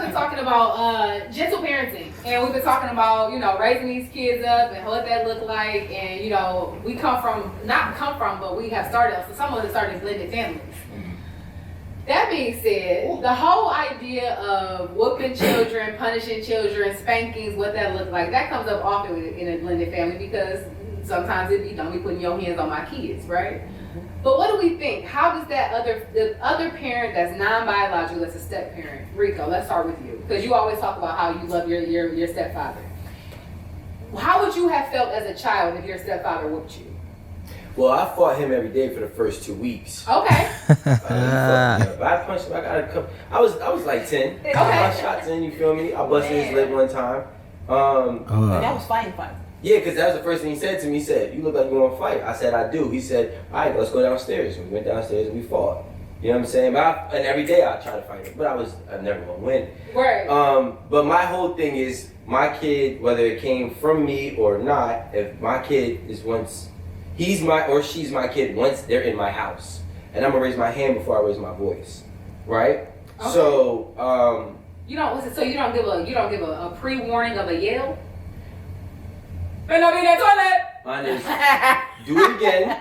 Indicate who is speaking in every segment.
Speaker 1: us been talking about gentle parenting, and we've been talking about, you know, raising these kids up and what that look like, and, you know, we but we have started, so some of us started blended families. That being said, the whole idea of whooping children, punishing children, spankings, what that looks like, that comes up often in a blended family because sometimes it be, don't be putting your hands on my kids, right? But what do we think? How does the other parent that's non-biological, that's a step parent, Rico, let's start with you, because you always talk about how you love your stepfather. How would you have felt as a child if your stepfather whooped you?
Speaker 2: Well, I fought him every day for the first 2 weeks.
Speaker 1: Okay.
Speaker 2: I punched him. I got a couple. I was like 10.
Speaker 1: Okay.
Speaker 2: I shot 10. You feel me? I busted his lip one time.
Speaker 3: That was fighting.
Speaker 2: Yeah, because that was the first thing he said to me. He said, "You look like you want to fight." I said, "I do." He said, "All right, let's go downstairs." We went downstairs and we fought. You know what I'm saying? And every day I try to fight him, but I never gonna win.
Speaker 1: Right.
Speaker 2: But my whole thing is my kid, whether it came from me or not, if my kid is once. He's my or she's my kid once they're in my house, and I'm gonna raise my hand before I raise my voice, right? Okay. So
Speaker 1: you don't give a pre-warning of a yell. Better not be in that toilet.
Speaker 2: Mine is do it again.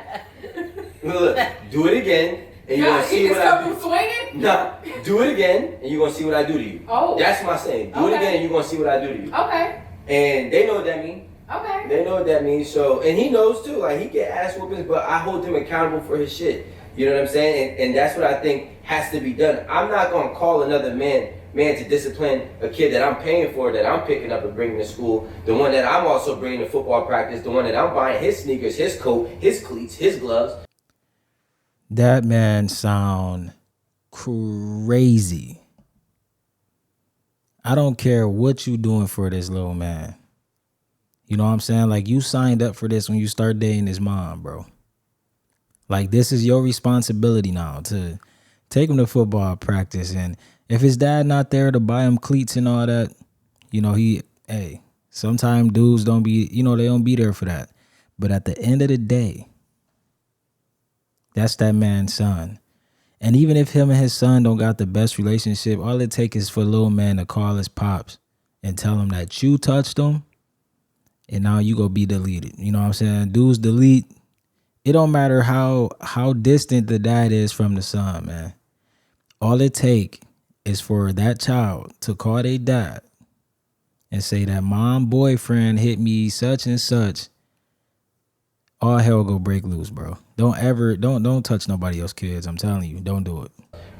Speaker 2: Look, do it again, and you're gonna see what I do.
Speaker 1: Swinging?
Speaker 2: Nah, do it again, and you're gonna see what I do to you.
Speaker 1: Oh,
Speaker 2: that's my saying. Do it again, and you're gonna see what I do to you.
Speaker 1: Okay.
Speaker 2: And they know what that means.
Speaker 1: Okay.
Speaker 2: They know what that means. So, and he knows too. Like, he get ass whoopings, but I hold him accountable for his shit. You know what I'm saying? And that's what I think has to be done. I'm not gonna call another man to discipline a kid that I'm paying for, that I'm picking up and bringing to school, the one that I'm also bringing to football practice, the one that I'm buying his sneakers, his coat, his cleats, his gloves.
Speaker 4: That man sound crazy. I don't care what you doing for this little man. You know what I'm saying? Like, you signed up for this when you start dating his mom, bro. Like, this is your responsibility now to take him to football practice. And if his dad not there to buy him cleats and all that, you know, sometimes dudes don't be, you know, they don't be there for that. But at the end of the day, that's that man's son. And even if him and his son don't got the best relationship, all it takes is for little man to call his pops and tell him that you touched him, and now you go be deleted. You know what I'm saying? Dudes delete. It don't matter how distant the dad is from the son, man. All it take is for that child to call their dad and say that mom boyfriend hit me such and such. All hell go break loose, bro. Don't touch nobody else's kids. I'm telling you, don't do it.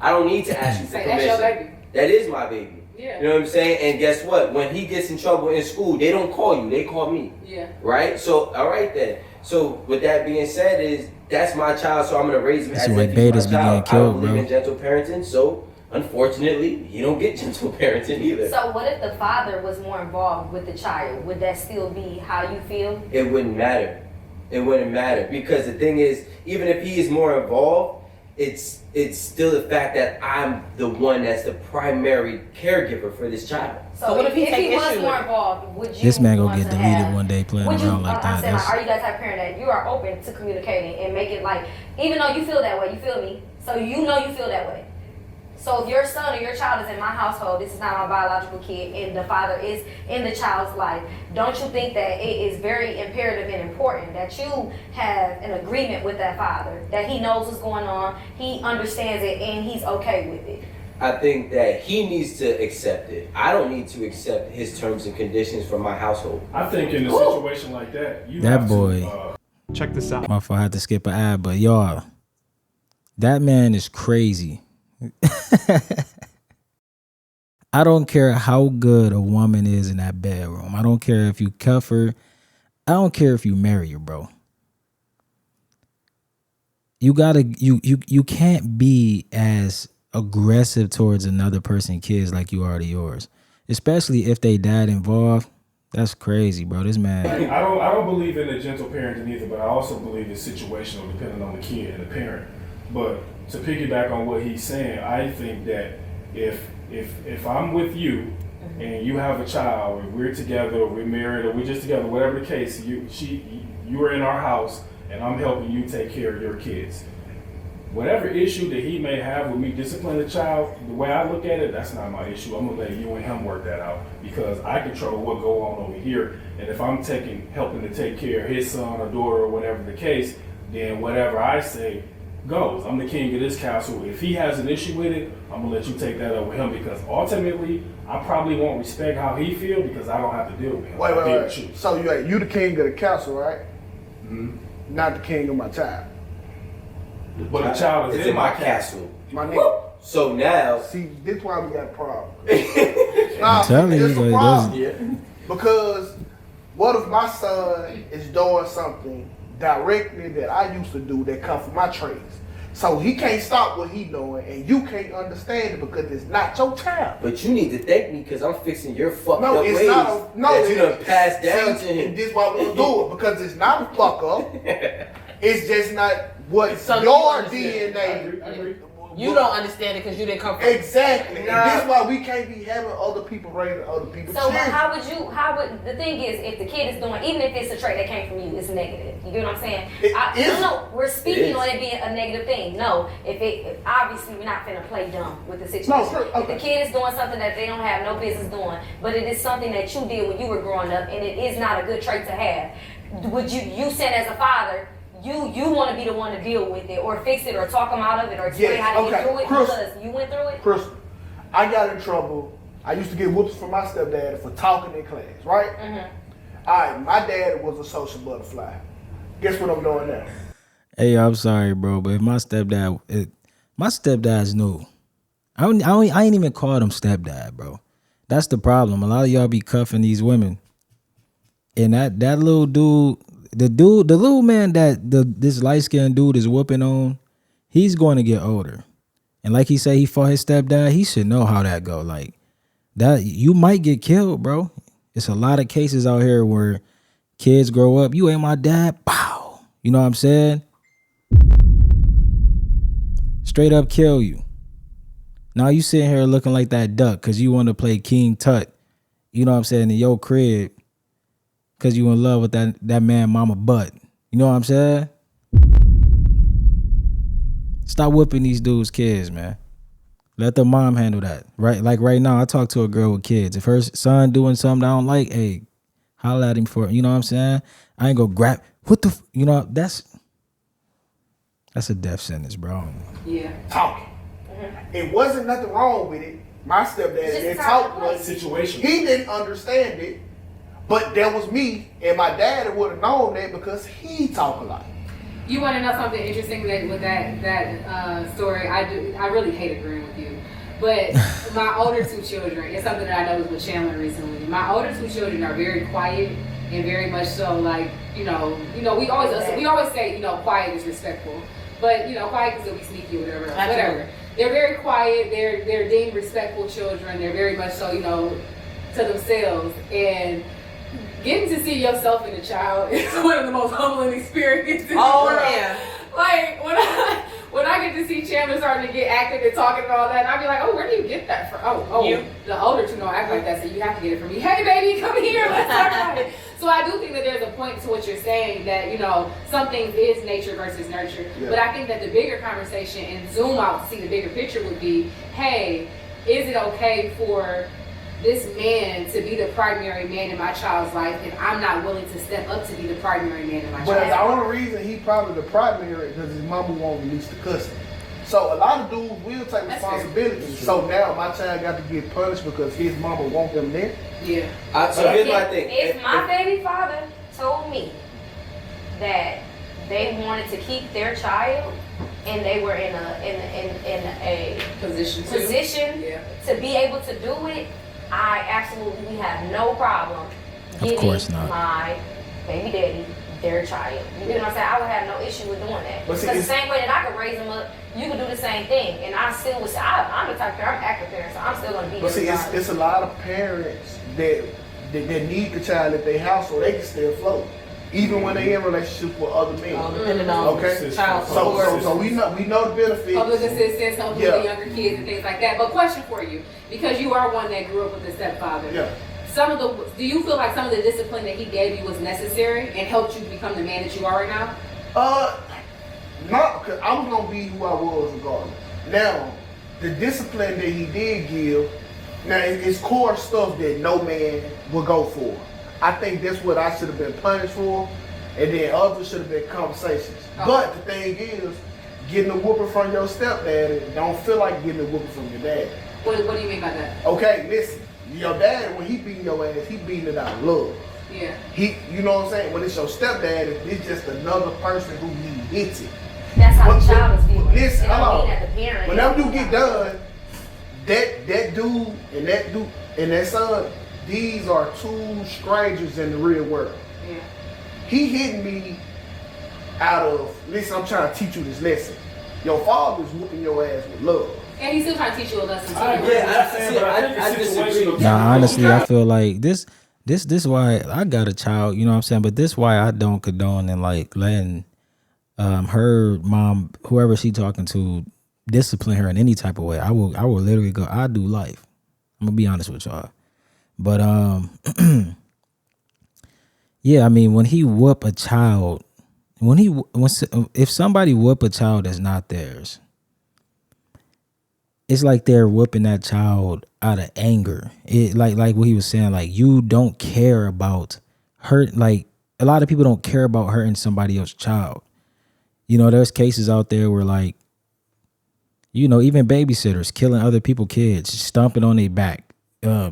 Speaker 2: I don't need to ask you for permission.
Speaker 1: That's your baby.
Speaker 2: That is my baby.
Speaker 1: Yeah.
Speaker 2: You know what I'm saying? And guess what? When he gets in trouble in school, they don't call you. They call me.
Speaker 1: Yeah.
Speaker 2: Right? So, all right then. So, with that being said, that's my child, so I'm going to raise him as if he's my child. I don't believe in gentle parenting, so unfortunately, you don't get gentle parenting either.
Speaker 3: So what if the father was more involved with the child? Would that still be how you feel?
Speaker 2: It wouldn't matter. It wouldn't matter, because the thing is, even if he is more involved, it's still the fact that I'm the one that's the primary caregiver for this child.
Speaker 3: So what if he was more involved, would you?
Speaker 4: This man gonna get deleted one day playing around like that.
Speaker 3: Saying, are you that type of parent that you are open to communicating and make it like, even though you feel that way, you feel me? So you know you feel that way. So if your son or your child is in my household, this is not my biological kid, and the father is in the child's life, don't you think that it is very imperative and important that you have an agreement with that father, that he knows what's going on, he understands it, and he's okay with it?
Speaker 2: I think that he needs to accept it. I don't need to accept his terms and conditions from my household.
Speaker 5: I think in a situation like that, you
Speaker 4: that
Speaker 5: have
Speaker 4: boy.
Speaker 5: To, check this out.
Speaker 4: My fault, I had to skip an ad, but y'all, that man is crazy. I don't care how good a woman is in that bedroom. I don't care if you cuff her. I don't care if you marry her, bro. You can't be as aggressive towards another person's kids like you are to yours, especially if they dad involved. That's crazy, bro. This man.
Speaker 5: I don't believe in the gentle parenting either, but I also believe it's situational depending on the kid and the parent. But to piggyback on what he's saying, I think that if I'm with you and you have a child, or we're together, or we're married, or we're just together, whatever the case, you are in our house and I'm helping you take care of your kids. whatever issue that he may have with me disciplining the child, the way I look at it, that's not my issue. I'm gonna let you and him work that out because I control what go on over here. And if I'm helping to take care of his son or daughter or whatever the case, then whatever I say goes. I'm the king of this castle. If he has an issue with it, I'm gonna let you take that up with him because ultimately, I probably won't respect how he feel because I don't have to deal with him.
Speaker 6: Wait. So you the king of the castle, right?
Speaker 5: Mm-hmm.
Speaker 6: Not the king of my child.
Speaker 5: But the child is
Speaker 2: It's in my castle.
Speaker 6: My nigga.
Speaker 2: So now,
Speaker 6: See, this is why we got a problem.
Speaker 4: I'm telling you,
Speaker 6: it's a
Speaker 4: like,
Speaker 6: problem.
Speaker 2: yeah.
Speaker 6: Because what if my son is doing something directly that I used to do that come from my trades? So he can't stop what he doing, and you can't understand it because it's not your child.
Speaker 2: But you need to thank me because I'm fixing your fucked
Speaker 6: No,
Speaker 2: up
Speaker 6: it's
Speaker 2: ways
Speaker 6: not.
Speaker 2: that you done passed down
Speaker 6: See,
Speaker 2: to him.
Speaker 6: and this is why we'll do it because it's not a fuck up. It's just not what
Speaker 7: So
Speaker 6: your
Speaker 7: you
Speaker 6: DNA.
Speaker 5: I agree.
Speaker 7: You don't understand it because you didn't come from.
Speaker 6: Exactly.
Speaker 2: Nah.
Speaker 6: And this is why we can't be having other people raising other people's
Speaker 3: So
Speaker 6: children.
Speaker 3: how would, the thing is, if the kid is doing, even if it's a trait that came from you, it's negative. You get what I'm saying?
Speaker 6: It is.
Speaker 3: No, we're speaking
Speaker 2: is.
Speaker 3: on it being a negative thing. No, if obviously we're not finna play dumb with the situation.
Speaker 6: No, sure,
Speaker 3: If
Speaker 6: okay.
Speaker 3: the kid is doing something that they don't have no business doing, but it is something that you did when you were growing up, and it is not a good trait to have, would you send as a father, you want to be the one to deal with it or fix it or talk them out of it or explain
Speaker 6: Yes,
Speaker 3: how to get
Speaker 6: okay.
Speaker 3: through it
Speaker 6: Chris.
Speaker 3: because you went through it?
Speaker 6: Crystal, I got in trouble. I used to get whoops from my stepdad for talking in class, right?
Speaker 3: Mm-hmm.
Speaker 6: All right, my dad was a social butterfly. Guess what I'm doing now?
Speaker 4: Hey, I'm sorry, bro, but if my stepdad's new. I ain't even called him stepdad, bro. That's the problem. A lot of y'all be cuffing these women, and that little dude, the little man that this light skinned dude is whooping on, he's going to get older, and like he said, he fought his stepdad. He should know how that go. Like that, you might get killed, bro. It's a lot of cases out here where kids grow up. You ain't my dad. Pow. You know what I'm saying? Straight up kill you. Now you sitting here looking like that duck because you want to play King Tut, you know what I'm saying, in your crib because you in love with that man mama butt. You know what I'm saying? Stop whipping these dudes' kids, man. Let the mom handle that. Right? Like right now, I talk to a girl with kids. If her son doing something I don't like, hey, holler at him for it. You know what I'm saying? I ain't gonna grab, you know, that's a death sentence, bro.
Speaker 1: Yeah.
Speaker 6: Talking. It wasn't nothing wrong with it. My stepdad didn't talk much.
Speaker 5: Situation.
Speaker 6: He didn't understand it, but that was me, and my dad would have known that because he talked a lot.
Speaker 1: You want to know something interesting with that story? I really hate agreeing with you, but my older two children, it's something that I noticed with Chandler recently. My older two children are very quiet and very much so like we always say quiet is respectful, but quiet can still be sneaky or whatever. Whatever. They're very quiet. They're deemed respectful children. They're very much so to themselves and. Getting to see yourself in a child is one of the most humbling experiences.
Speaker 7: Oh yeah.
Speaker 1: Like when I get to see Chandler starting to get active and talking and all that, and I'll be like, oh, where do you get that from? Oh,
Speaker 7: You.
Speaker 1: The older two don't act like that, so you have to get it from me. Hey, baby, come here, let's talk about it. So I do think that there's a point to what you're saying that some things is nature versus nurture.
Speaker 6: Yeah.
Speaker 1: But I think that the bigger conversation and zoom out to see the bigger picture would be, hey, is it okay for this man to be the primary man in my child's life, and I'm not willing to step up to be the primary man in my
Speaker 6: But the
Speaker 1: child's life?
Speaker 6: only reason he probably the primary because his mama won't release the custody. So a lot of dudes will take
Speaker 1: That's
Speaker 6: responsibility. So now my child got to get punished because his mama won't him there.
Speaker 1: Yeah.
Speaker 2: So here's my thing.
Speaker 3: If my baby father told me that they wanted to keep their child and they were in a position
Speaker 1: Yeah.
Speaker 3: to be able to do it, I absolutely have no problem giving
Speaker 4: course not.
Speaker 3: my baby daddy their child. You know what I'm saying? I would have no issue with doing that.
Speaker 6: But see,
Speaker 3: Because the
Speaker 6: it's-
Speaker 3: same way that I could raise them up, you could do the same thing. And I still would say, I'm the type of parent, I'm an active parent, so I'm still going to be
Speaker 6: But see,
Speaker 3: there
Speaker 6: it's
Speaker 3: regardless.
Speaker 6: a lot of parents that need the child at their house so they can stay afloat, even when they're in relationships with other men.
Speaker 7: Depending on
Speaker 6: Okay.
Speaker 7: child
Speaker 6: So
Speaker 7: support.
Speaker 6: we know the benefits.
Speaker 1: Public assistance, helping
Speaker 6: Yeah.
Speaker 1: with the younger kids and things like that. But question for you, because you are one that grew up with a stepfather.
Speaker 6: Yeah.
Speaker 1: Do you feel like some of the discipline that he gave you was necessary and helped you become the man that you are right now?
Speaker 6: Not because I was gonna be who I was regardless. Now, the discipline that he did give, now it's core stuff that no man will go for. I think that's what I should have been punished for, and then others should have been conversations.
Speaker 1: Oh.
Speaker 6: But the thing is, getting a whooping from your stepdaddy don't feel like getting a whooping from your dad.
Speaker 1: What do you mean by that?
Speaker 6: Okay, listen, your dad, when he beating your ass, he beating it out of love.
Speaker 1: Yeah.
Speaker 6: You know what I'm saying? When it's your stepdaddy, it's just another person who he hits it.
Speaker 3: That's how
Speaker 6: But-
Speaker 3: the child is viewing.
Speaker 6: Listen,
Speaker 3: It don't
Speaker 6: hold on.
Speaker 3: mean that the parent.
Speaker 6: Whenever you get done, that dude and that son, these are two strangers in the real world.
Speaker 1: Yeah.
Speaker 6: He hit me out of, listen, I'm trying to teach you this lesson. Your father's whooping your ass with love.
Speaker 1: And he's still trying to teach you a lesson too.
Speaker 5: I agree with what you're saying, but I think
Speaker 2: I
Speaker 5: it's
Speaker 2: disagree.
Speaker 5: situational.
Speaker 4: Nah, honestly, I feel like this why I got a child, you know what I'm saying? But this why I don't condone and like letting her mom, whoever she talking to, discipline her in any type of way. I will literally go, I do life. I'm gonna be honest with y'all. But yeah, I mean, when he whoop a child, if somebody whoop a child that's not theirs, it's like they're whooping that child out of anger. It like what he was saying, like you don't care about hurt. Like a lot of people don't care about hurting somebody else's child. You know, there's cases out there where like, you know, even babysitters killing other people's kids, stomping on their back,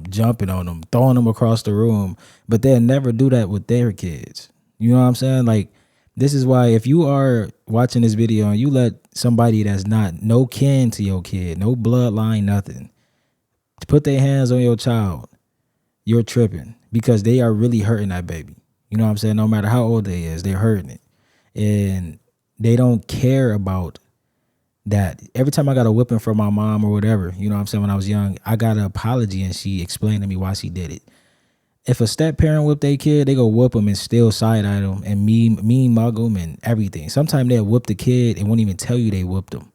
Speaker 4: jumping on them, throwing them across the room, but they'll never do that with their kids. You know what I'm saying? Like, this is why if you are watching this video and you let somebody that's not no kin to your kid, no bloodline, nothing, to put their hands on your child, you're tripping because they are really hurting that baby. You know what I'm saying? No matter how old they is, they're hurting it. And they don't care about that. Every time I got a whipping from my mom or whatever, you know what I'm saying, when I was young, I got an apology and she explained to me why she did it. If a step parent whip their kid, they go whoop them and still side eye them and mean mug them and everything. Sometimes they'll whoop the kid and won't even tell you they whooped them.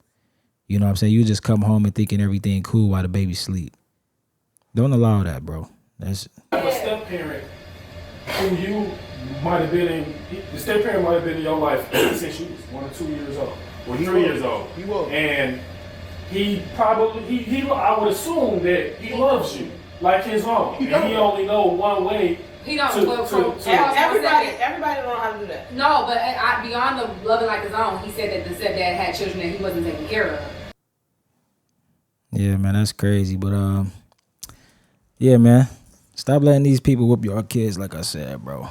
Speaker 4: You know what I'm saying? You just come home and thinking everything cool while the baby sleep. Don't allow that, bro. That's
Speaker 5: A step parent who you might have been in, the step parent might have been in your life since you was 1 or 2 years old, or 3 years old.
Speaker 6: He was.
Speaker 5: And he probably, I would assume that he loves you like his own.
Speaker 6: He
Speaker 5: And he only know one way.
Speaker 1: He don't.
Speaker 5: To-
Speaker 1: well,
Speaker 5: to- to-
Speaker 7: Everybody don't know how to do that.
Speaker 1: No, but beyond the loving like his own, he said that the stepdad had children that he wasn't taking care of.
Speaker 4: yeah, man, that's crazy. But yeah, man, stop letting these people whoop your kids, like I said, bro.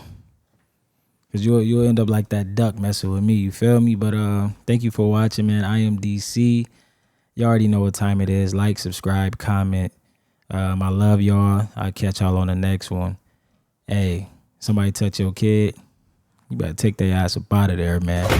Speaker 4: Cause you'll end up like that duck messing with me. You feel me? But thank you for watching, man. IAmDC. You already know what time it is. Like, subscribe, comment. I love y'all. I'll catch y'all on the next one. Hey, somebody touch your kid, you better take their ass up out of there, man.